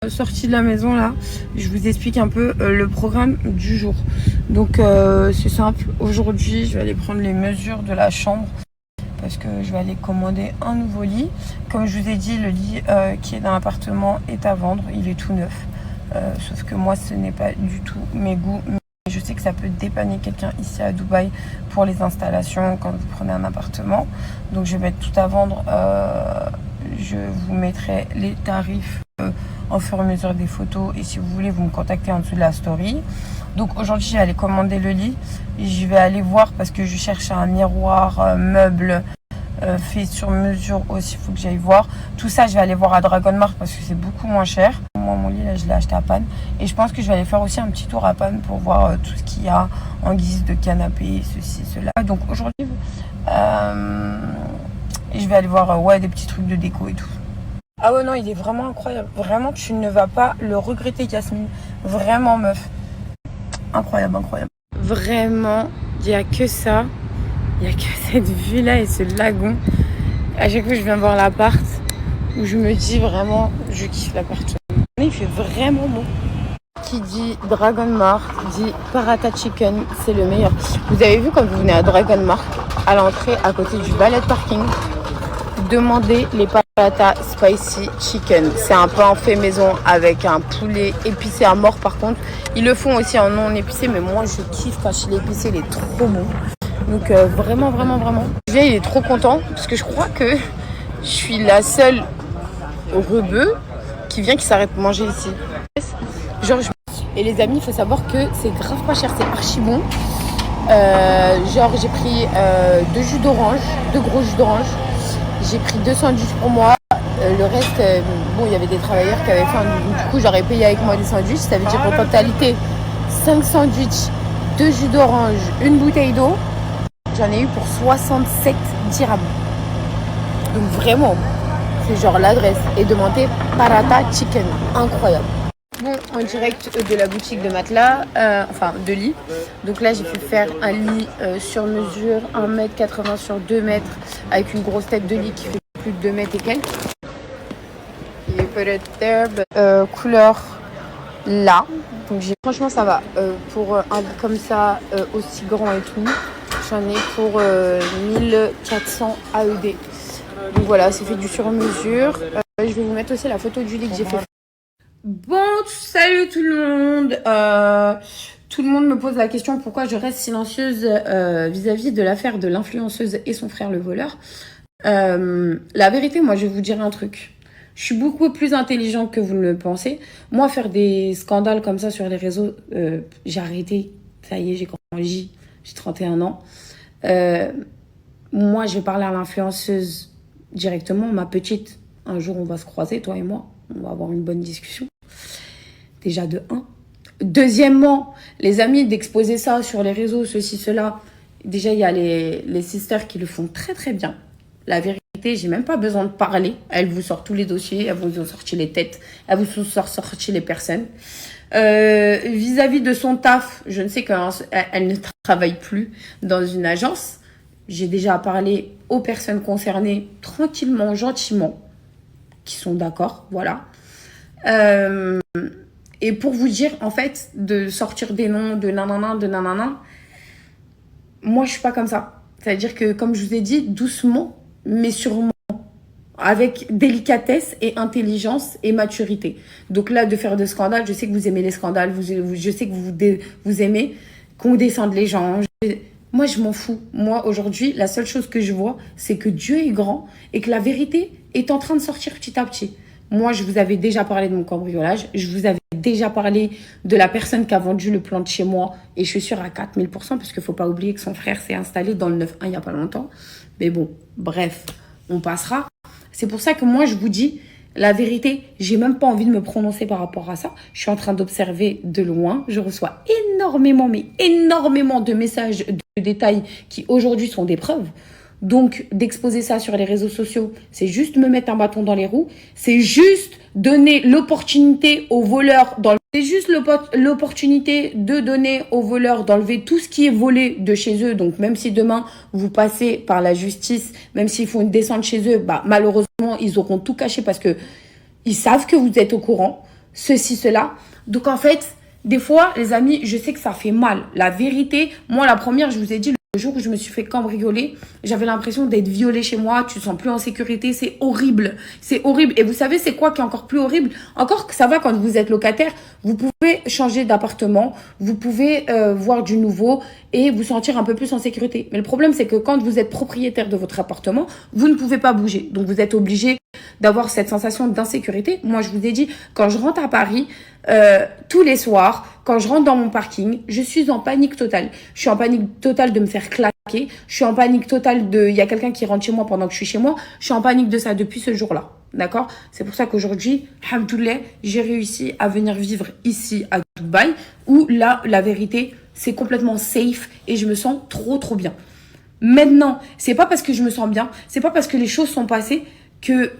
Sortie de la maison là, je vous explique un peu le programme du jour. Donc c'est simple, aujourd'hui je vais aller prendre les mesures de la chambre parce que je vais aller commander un nouveau lit. Comme je vous ai dit, le lit qui est dans l'appartement est à vendre, il est tout neuf. Sauf que moi ce n'est pas du tout mes goûts. Mais je sais que ça peut dépanner quelqu'un ici à Dubaï pour les installations quand vous prenez un appartement. Donc je vais mettre tout à vendre. Je vous mettrai les tarifs au fur et à mesure des photos, et si vous voulez vous me contactez en dessous de la story. Donc aujourd'hui je vais aller commander le lit, je vais aller voir parce que je cherche un miroir meuble fait sur mesure aussi, il faut que j'aille voir tout ça. Je vais aller voir à Dragon Mart parce que c'est beaucoup moins cher. Moi mon lit là je l'ai acheté à Panne, et je pense que je vais aller faire aussi un petit tour à Panne pour voir tout ce qu'il y a en guise de canapé, ceci, cela. Donc aujourd'hui je vais aller voir des petits trucs de déco et tout. Ah ouais non, il est vraiment incroyable. Vraiment, tu ne vas pas le regretter, Yasmine. Vraiment, meuf. Incroyable, incroyable. Vraiment, il n'y a que ça. Il n'y a que cette vue-là et ce lagon. À chaque fois que je viens voir l'appart, où je me dis vraiment, je kiffe l'appartement. Il fait vraiment beau. Qui dit Dragon Mart dit Paratha Chicken, c'est le meilleur. Vous avez vu quand vous venez à Dragon Mart, à l'entrée, à côté du valet parking, demandez les Paratha Spicy Chicken. C'est un pain fait maison avec un poulet épicé à mort. Par contre, ils le font aussi en non épicé, mais moi je kiffe quand il est épicé, il est trop bon. Donc vraiment, vraiment, vraiment. Julien il est trop content parce que je crois que je suis la seule rebeu qui vient, qui s'arrête pour manger ici. Genre, et les amis, il faut savoir que c'est grave pas cher, c'est archi bon. Genre j'ai pris 2 jus d'orange, 2 gros jus d'orange. J'ai pris 2 sandwichs pour moi. Le reste, bon, il y avait des travailleurs qui avaient faim. Du coup, j'aurais payé avec moi des sandwichs. Ça veut dire en totalité 5 sandwichs, 2 jus d'orange, une bouteille d'eau. J'en ai eu pour 67 dirhams. Donc vraiment, c'est genre l'adresse. Et demandez Paratha Chicken. Incroyable. Bon, en direct de la boutique de matelas, enfin de lit. Donc là, j'ai fait faire un lit sur mesure, 1m80 sur 2 mètres, avec une grosse tête de lit qui fait plus de 2 mètres et quelques. Et peut-être couleur là. Donc franchement, ça va. Pour un lit comme ça, aussi grand et tout, j'en ai pour 1400 AED. Donc voilà, c'est fait du sur mesure. Je vais vous mettre aussi la photo du lit que j'ai fait. Bon, salut tout le monde. Tout le monde me pose la question pourquoi je reste silencieuse vis-à-vis de l'affaire de l'influenceuse et son frère le voleur. La vérité, moi je vais vous dire un truc. Je suis beaucoup plus intelligente que vous ne le pensez. Moi, faire des scandales comme ça sur les réseaux, j'ai arrêté. Ça y est, j'ai grandi, j'ai 31 ans. Moi, je vais parler à l'influenceuse directement. Ma petite, un jour on va se croiser, toi et moi. On va avoir une bonne discussion. Déjà de 1. Deuxièmement, les amis, d'exposer ça sur les réseaux, ceci, cela. Déjà, il y a les sisters qui le font très, très bien. La vérité, j'ai même pas besoin de parler. Elles vous sortent tous les dossiers, elles vous ont sorti les têtes, elles vous ont sorti les personnes. Vis-à-vis de son taf, je ne sais qu'elle ne travaille plus dans une agence. J'ai déjà parlé aux personnes concernées tranquillement, gentiment, qui sont d'accord, voilà. Et pour vous dire, en fait, de sortir des noms de nanana, moi, je suis pas comme ça. C'est-à-dire que, comme je vous ai dit, doucement, mais sûrement, avec délicatesse et intelligence et maturité. Donc là, de faire des scandales, je sais que vous aimez les scandales, je sais que vous aimez qu'on descende les gens. Moi, je m'en fous. Moi, aujourd'hui, la seule chose que je vois, c'est que Dieu est grand et que la vérité est en train de sortir petit à petit. Moi, je vous avais déjà parlé de mon cambriolage. Je vous avais déjà parlé de la personne qui a vendu le plan de chez moi. Et je suis sûre à 4000%, parce qu'il ne faut pas oublier que son frère s'est installé dans le 9-1 il n'y a pas longtemps. Mais bon, bref, on passera. C'est pour ça que moi, je vous dis la vérité. J'ai même pas envie de me prononcer par rapport à ça. Je suis en train d'observer de loin. Je reçois énormément, mais énormément de messages, de détails qui aujourd'hui sont des preuves. Donc, d'exposer ça sur les réseaux sociaux, c'est juste me mettre un bâton dans les roues. C'est juste donner l'opportunité aux voleurs d'enlever. C'est juste l'opportunité de donner aux voleurs d'enlever tout ce qui est volé de chez eux. Donc, même si demain, vous passez par la justice, même s'il faut une descente chez eux, bah, malheureusement, ils auront tout caché parce que ils savent que vous êtes au courant. ceci, cela. Donc en fait, des fois, les amis, je sais que ça fait mal. La vérité, moi la première, je vous ai dit, le jour où je me suis fait cambrioler, j'avais l'impression d'être violée chez moi. Tu te sens plus en sécurité, c'est horrible. C'est horrible. Et vous savez, c'est quoi qui est encore plus horrible? Encore que ça va quand vous êtes locataire, vous pouvez changer d'appartement, vous pouvez voir du nouveau et vous sentir un peu plus en sécurité. Mais le problème, c'est que quand vous êtes propriétaire de votre appartement, vous ne pouvez pas bouger. Donc vous êtes obligé d'avoir cette sensation d'insécurité. Moi, je vous ai dit, quand je rentre à Paris, tous les soirs, quand je rentre dans mon parking, je suis en panique totale. Je suis en panique totale de me faire claquer. Je suis en panique totale de... Il y a quelqu'un qui rentre chez moi pendant que je suis chez moi. Je suis en panique de ça depuis ce jour-là. D'accord? C'est pour ça qu'aujourd'hui, alhamdoulilah, j'ai réussi à venir vivre ici à Dubaï, où là, la vérité, c'est complètement safe et je me sens trop, trop bien. Maintenant, c'est pas parce que je me sens bien, c'est pas parce que les choses sont passées que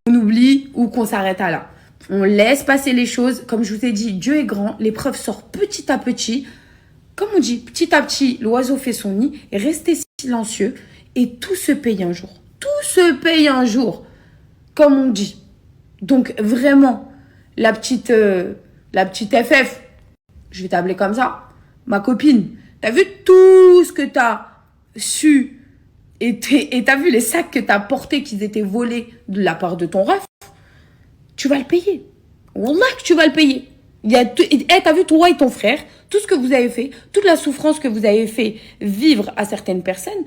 on oublie ou qu'on s'arrête à là. On laisse passer les choses. Comme je vous ai dit, Dieu est grand. L'épreuve sort petit à petit. Comme on dit, petit à petit, l'oiseau fait son nid. Restez silencieux et tout se paye un jour. Tout se paye un jour, comme on dit. Donc vraiment, la petite FF, je vais t'appeler comme ça, ma copine, t'as vu tout ce que t'as su et t'as vu les sacs que t'as portés qu'ils étaient volés de la part de ton ref, tu vas le payer. Wallah que tu vas le payer. T'as vu toi et ton frère, tout ce que vous avez fait, toute la souffrance que vous avez fait vivre à certaines personnes,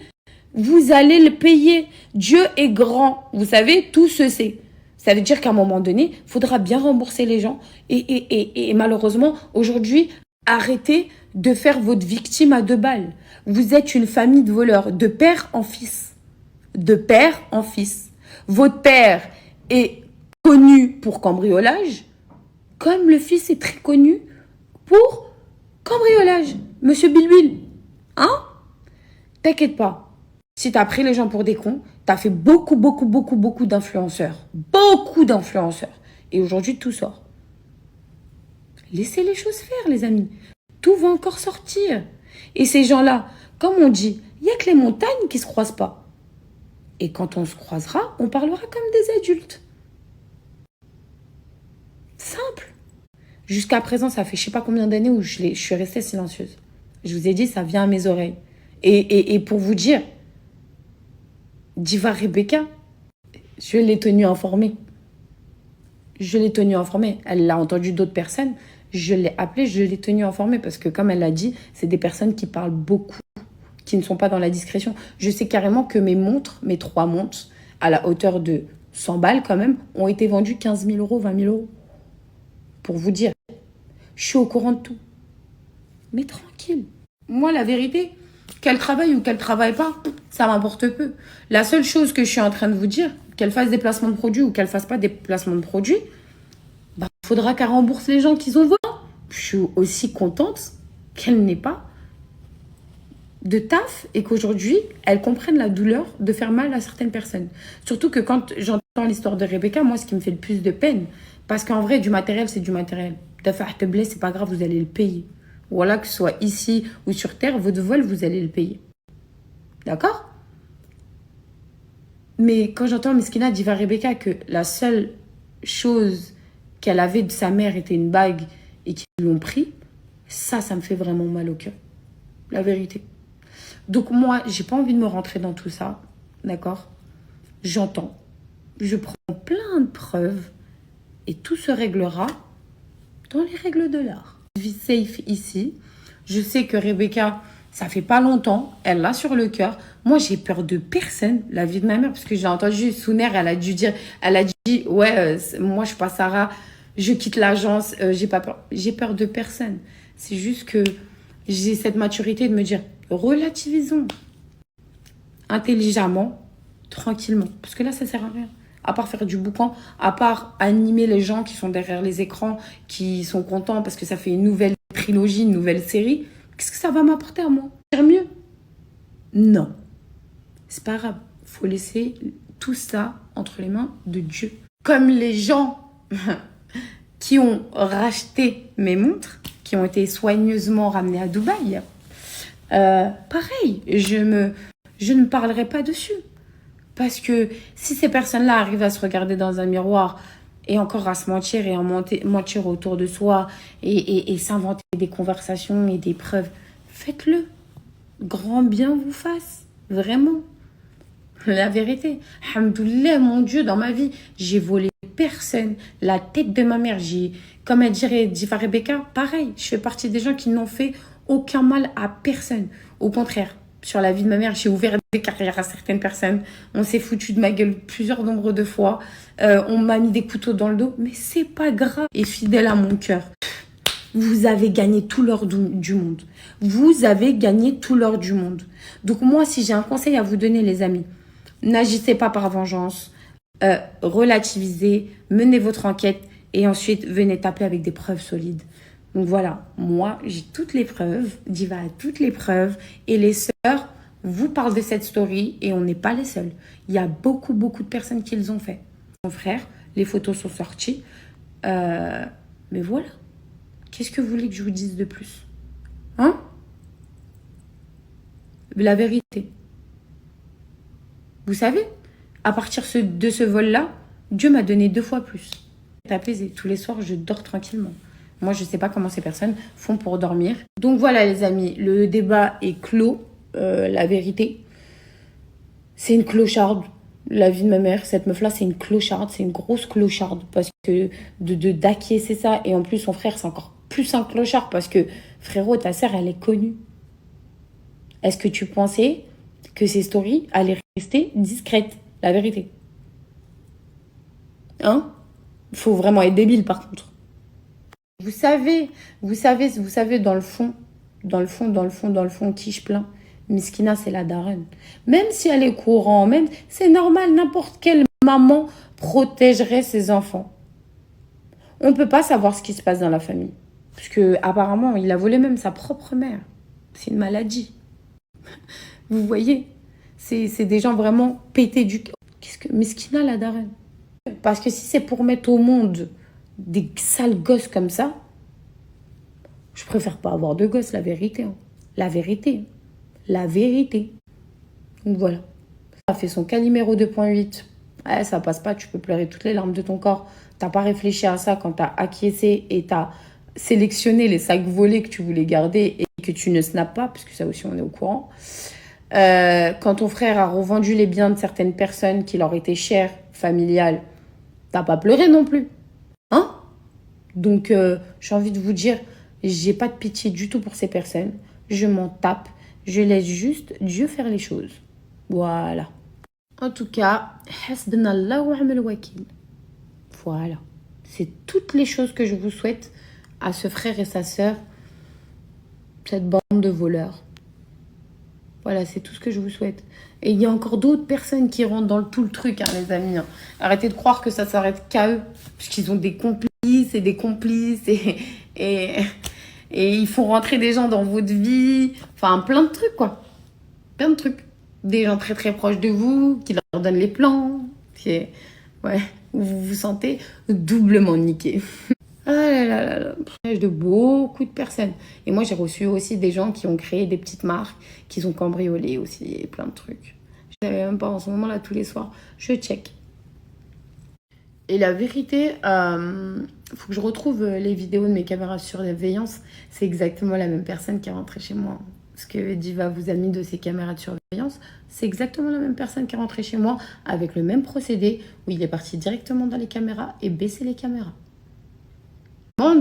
vous allez le payer. Dieu est grand. Vous savez, tout se sait. Ça veut dire qu'à un moment donné, il faudra bien rembourser les gens. Et malheureusement, aujourd'hui, arrêtez de faire votre victime à 2 balles. Vous êtes une famille de voleurs, de père en fils. De père en fils. Votre père est connu pour cambriolage, comme le fils est très connu pour cambriolage. Monsieur Bilbil, hein? T'inquiète pas. Si t'as pris les gens pour des cons, t'as fait beaucoup d'influenceurs. Beaucoup d'influenceurs. Et aujourd'hui, tout sort. Laissez les choses faire, les amis. Tout va encore sortir. Et ces gens-là, comme on dit, il n'y a que les montagnes qui ne se croisent pas. Et quand on se croisera, on parlera comme des adultes. Simple. Jusqu'à présent, ça fait je ne sais pas combien d'années où je suis restée silencieuse. Je vous ai dit, ça vient à mes oreilles. Et pour vous dire, Diva Rebecca, je l'ai tenue informée. Je l'ai tenue informée. Elle l'a entendu d'autres personnes. Je l'ai appelée, je l'ai tenue informée parce que, comme elle l'a dit, c'est des personnes qui parlent beaucoup, qui ne sont pas dans la discrétion. Je sais carrément que mes montres, mes 3 montres, à la hauteur de 100 balles quand même, ont été vendues 15 000 euros, 20 000 euros. Pour vous dire, je suis au courant de tout. Mais tranquille. Moi, la vérité, qu'elle travaille ou qu'elle travaille pas, ça m'importe peu. La seule chose que je suis en train de vous dire, qu'elle fasse des placements de produits ou qu'elle fasse pas des placements de produits, bah, faudra qu'elle rembourse les gens qu'ils ont volés. Je suis aussi contente qu'elle n'ait pas de taf et qu'aujourd'hui, elle comprenne la douleur de faire mal à certaines personnes. Surtout que quand j'entends l'histoire de Rebecca, moi, ce qui me fait le plus de peine, parce qu'en vrai, du matériel, c'est du matériel. D'affaires te blesse, c'est pas grave, vous allez le payer. Voilà, que ce soit ici ou sur Terre, votre vol, vous allez le payer. D'accord? Mais quand j'entends Miskina Diva Rebecca que la seule chose qu'elle avait de sa mère était une bague et qu'ils l'ont pris, ça me fait vraiment mal au cœur. La vérité. Donc moi, j'ai pas envie de me rentrer dans tout ça. D'accord? J'entends. Je prends plein de preuves et tout se réglera dans les règles de l'art. Je vis safe ici. Je sais que Rebecca, ça fait pas longtemps, elle l'a sur le cœur. Moi, j'ai peur de personne, la vie de ma mère, parce que j'ai entendu Souner, elle a dit, ouais, moi, je suis pas Sarah, je quitte l'agence, j'ai pas peur. J'ai peur de personne. C'est juste que j'ai cette maturité de me dire, relativisons intelligemment, tranquillement, parce que là, ça sert à rien. À part faire du boucan, à part animer les gens qui sont derrière les écrans, qui sont contents parce que ça fait une nouvelle trilogie, une nouvelle série. Qu'est-ce que ça va m'apporter à moi? Faire mieux? Non. C'est pas grave. Il faut laisser tout ça entre les mains de Dieu. Comme les gens qui ont racheté mes montres, qui ont été soigneusement ramenées à Dubaï, pareil, je ne parlerai pas dessus. Parce que si ces personnes-là arrivent à se regarder dans un miroir Et encore à se mentir et à mentir autour de soi et s'inventer des conversations et des preuves. Faites-le. Grand bien vous fasse. Vraiment. La vérité. Alhamdoulilah, mon Dieu, dans ma vie, j'ai volé personne. La tête de ma mère, comme elle dirait Diva Rebecca, pareil. Je fais partie des gens qui n'ont fait aucun mal à personne. Au contraire, sur la vie de ma mère, j'ai ouvert des carrières à certaines personnes. On s'est foutu de ma gueule plusieurs nombres de fois. On m'a mis des couteaux dans le dos. Mais c'est pas grave. Et fidèle à mon cœur. Vous avez gagné tout l'or du monde. Vous avez gagné tout l'or du monde. Donc moi, si j'ai un conseil à vous donner, les amis, n'agissez pas par vengeance. Relativisez, menez votre enquête et ensuite venez taper avec des preuves solides. Donc voilà, moi j'ai toutes les preuves, Diva a toutes les preuves et les sœurs vous parlent de cette story et on n'est pas les seuls. Il y a beaucoup de personnes qui les ont fait. Mon frère, les photos sont sorties. Mais voilà, qu'est-ce que vous voulez que je vous dise de plus? Hein? La vérité. Vous savez, à partir de ce vol-là, Dieu m'a donné 2 fois plus. C'est apaisé. Tous les soirs, je dors tranquillement. Moi, je ne sais pas comment ces personnes font pour dormir. Donc voilà, les amis, le débat est clos. La vérité, c'est une clocharde. La vie de ma mère, cette meuf-là, c'est une clocharde. C'est une grosse clocharde. Parce que d'acquiescer ça. Et en plus, son frère, c'est encore plus un clochard. Parce que, frérot, ta sœur, elle est connue. Est-ce que tu pensais que ces stories allaient rester discrètes? La vérité. Hein? Il faut vraiment être débile, par contre. Vous savez, dans le fond, qui je plains? Miskina, c'est la daronne. Même si elle est courant, même, c'est normal, n'importe quelle maman protégerait ses enfants. On ne peut pas savoir ce qui se passe dans la famille. Parce que, apparemment, il a volé même sa propre mère. C'est une maladie. Vous voyez? C'est des gens vraiment pétés du cœur. Miskina, la daronne. Parce que si c'est pour mettre au monde des sales gosses comme ça, je préfère pas avoir de gosses, la vérité. Hein. La vérité. La vérité. Donc voilà. Ça a fait son Calimero 2.8. Ouais, ça passe pas, tu peux pleurer toutes les larmes de ton corps. T'as pas réfléchi à ça quand t'as acquiescé et t'as sélectionné les sacs volés que tu voulais garder et que tu ne snaps pas, parce que ça aussi on est au courant. Quand ton frère a revendu les biens de certaines personnes qui leur étaient chères, familiales, t'as pas pleuré non plus. Hein? Donc, j'ai envie de vous dire, j'ai pas de pitié du tout pour ces personnes. Je m'en tape. Je laisse juste Dieu faire les choses. Voilà. En tout cas, hasbunallah wa ni'mal wakil. Voilà. C'est toutes les choses que je vous souhaite à ce frère et sa sœur, cette bande de voleurs. Voilà, c'est tout ce que je vous souhaite. Et il y a encore d'autres personnes qui rentrent dans tout le truc, hein, les amis. Hein. Arrêtez de croire que ça s'arrête qu'à eux. Parce qu'ils ont des complices et des complices. Et ils font rentrer des gens dans votre vie. Enfin, plein de trucs, quoi. Plein de trucs. Des gens très, très proches de vous, qui leur donnent les plans. Ouais, vous vous sentez doublement niqué. Ah là là là là, de beaucoup de personnes. Et moi, j'ai reçu aussi des gens qui ont créé des petites marques, qui ont cambriolé aussi, et plein de trucs. Je ne savais même pas en ce moment, là, tous les soirs. Je check. Et la vérité, faut que je retrouve les vidéos de mes caméras de surveillance. C'est exactement la même personne qui est rentrée chez moi. Ce que Diva vous a mis de ses caméras de surveillance, c'est exactement la même personne qui est rentrée chez moi avec le même procédé où il est parti directement dans les caméras et baisser les caméras.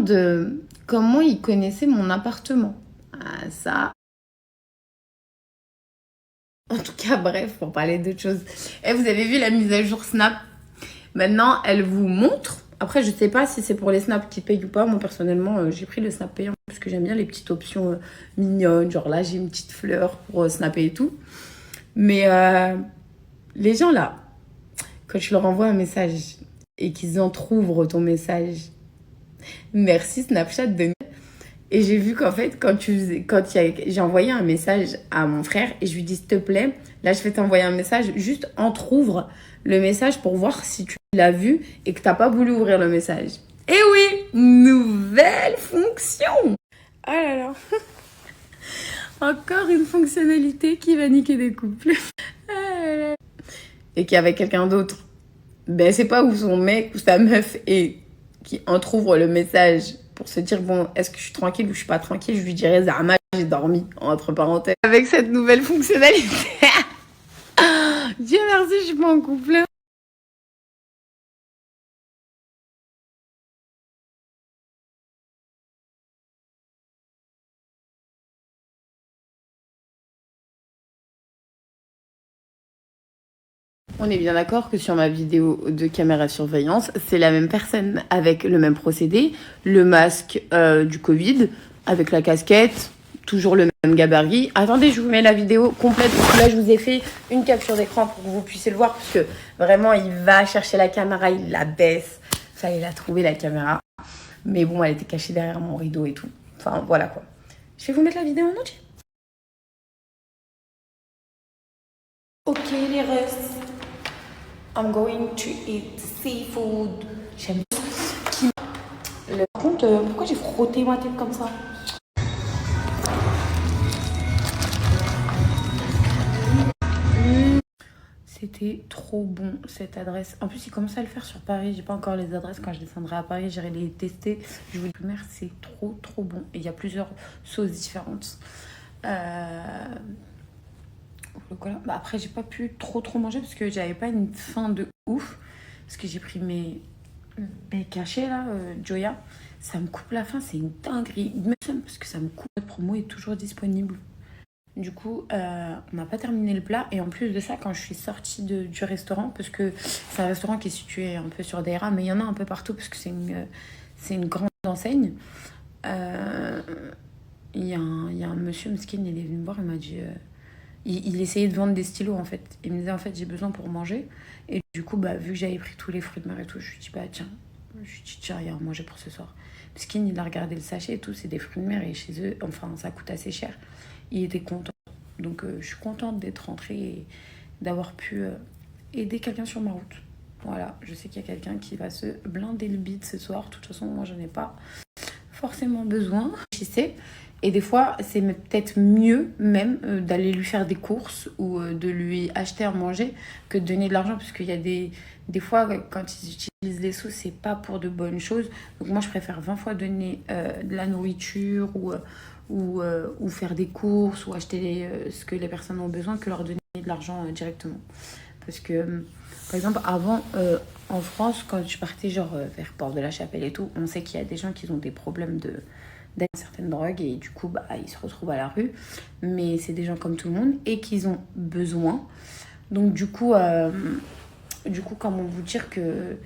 De comment il connaissait mon appartement. Ah, ça. En tout cas, bref, pour parler d'autre chose. Et vous avez vu la mise à jour Snap. Maintenant, elle vous montre. Après, je sais pas si c'est pour les snaps qui payent ou pas. Moi, personnellement, j'ai pris le snap payant parce que j'aime bien les petites options mignonnes. Genre là, j'ai une petite fleur pour snapper et tout. Mais les gens là, quand tu leur envoies un message et qu'ils entrouvrent ton message, merci Snapchat de... Et j'ai vu qu'en fait, j'ai envoyé un message à mon frère et je lui dis, s'il te plaît, là, je vais t'envoyer un message, juste entrouvre le message pour voir si tu l'as vu et que tu n'as pas voulu ouvrir le message. Et oui, nouvelle fonction. Ah là là. Encore une fonctionnalité qui va niquer des couples. Et qui est avec quelqu'un d'autre. ben c'est pas où son mec ou sa meuf est qui entrouvre le message pour se dire bon, est-ce que je suis tranquille ou je suis pas tranquille, je lui dirais Zama, j'ai dormi, entre parenthèses. Avec cette nouvelle fonctionnalité. Dieu merci, je suis pas en couple. On est bien d'accord que sur ma vidéo de caméra surveillance, c'est la même personne avec le même procédé, le masque du Covid, avec la casquette, toujours le même gabarit. Attendez, je vous mets la vidéo complète. Là, je vous ai fait une capture d'écran pour que vous puissiez le voir, parce que vraiment, il va chercher la caméra, il la baisse. Ça, il a trouvé la caméra. Mais bon, elle était cachée derrière mon rideau et tout. Enfin, voilà quoi. Je vais vous mettre la vidéo en entier. Ok, les restes. I'm going to eat seafood. J'aime qui. Par contre, pourquoi j'ai frotté ma tête comme ça? C'était trop bon cette adresse. En plus, il commence à le faire sur Paris. J'ai pas encore les adresses. Quand je descendrai à Paris, j'irai les tester. Je vous dis, c'est trop bon. Et il y a plusieurs sauces différentes. Bah après, j'ai pas pu trop manger parce que j'avais pas une faim de ouf. Parce que j'ai pris mes cachets là, Joya. Ça me coupe la faim, c'est une dinguerie. Même parce que ça me coupe. Notre promo est toujours disponible. Du coup, on n'a pas terminé le plat. Et en plus de ça, quand je suis sortie du restaurant, parce que c'est un restaurant qui est situé un peu sur des rails, mais il y en a un peu partout parce que c'est une grande enseigne. Il y a un monsieur Mskin, il est venu me voir, il m'a dit... il essayait de vendre des stylos en fait. Il me disait en fait j'ai besoin pour manger. Et du coup, bah, vu que j'avais pris tous les fruits de mer et tout, je lui ai dit bah tiens. Je lui ai dit tiens, il y a à manger pour ce soir. Mskin, il a regardé le sachet et tout, c'est des fruits de mer et chez eux, enfin ça coûte assez cher. Il était content. Donc je suis contente d'être rentrée et d'avoir pu aider quelqu'un sur ma route. Voilà, je sais qu'il y a quelqu'un qui va se blinder le bide ce soir. De toute façon, moi j'en ai pas forcément besoin. Je sais. Et des fois, c'est peut-être mieux même d'aller lui faire des courses ou de lui acheter à manger que de donner de l'argent. Parce qu'il y a des fois, quand ils utilisent les sous, c'est pas pour de bonnes choses. Donc moi, je préfère 20 fois donner de la nourriture ou faire des courses ou acheter ce que les personnes ont besoin que leur donner de l'argent directement. Parce que, par exemple, avant, en France, quand je partais genre vers Port de la Chapelle et tout, on sait qu'il y a des gens qui ont des problèmes d'être certaines drogues et du coup, bah, ils se retrouvent à la rue. Mais c'est des gens comme tout le monde et qu'ils ont besoin. Donc, du coup, comment vous dire que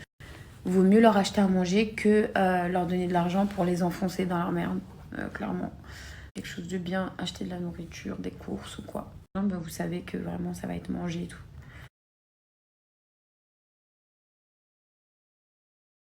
vaut mieux leur acheter à manger que leur donner de l'argent pour les enfoncer dans leur merde, clairement. Quelque chose de bien, acheter de la nourriture, des courses ou quoi. Bah, vous savez que vraiment ça va être mangé et tout.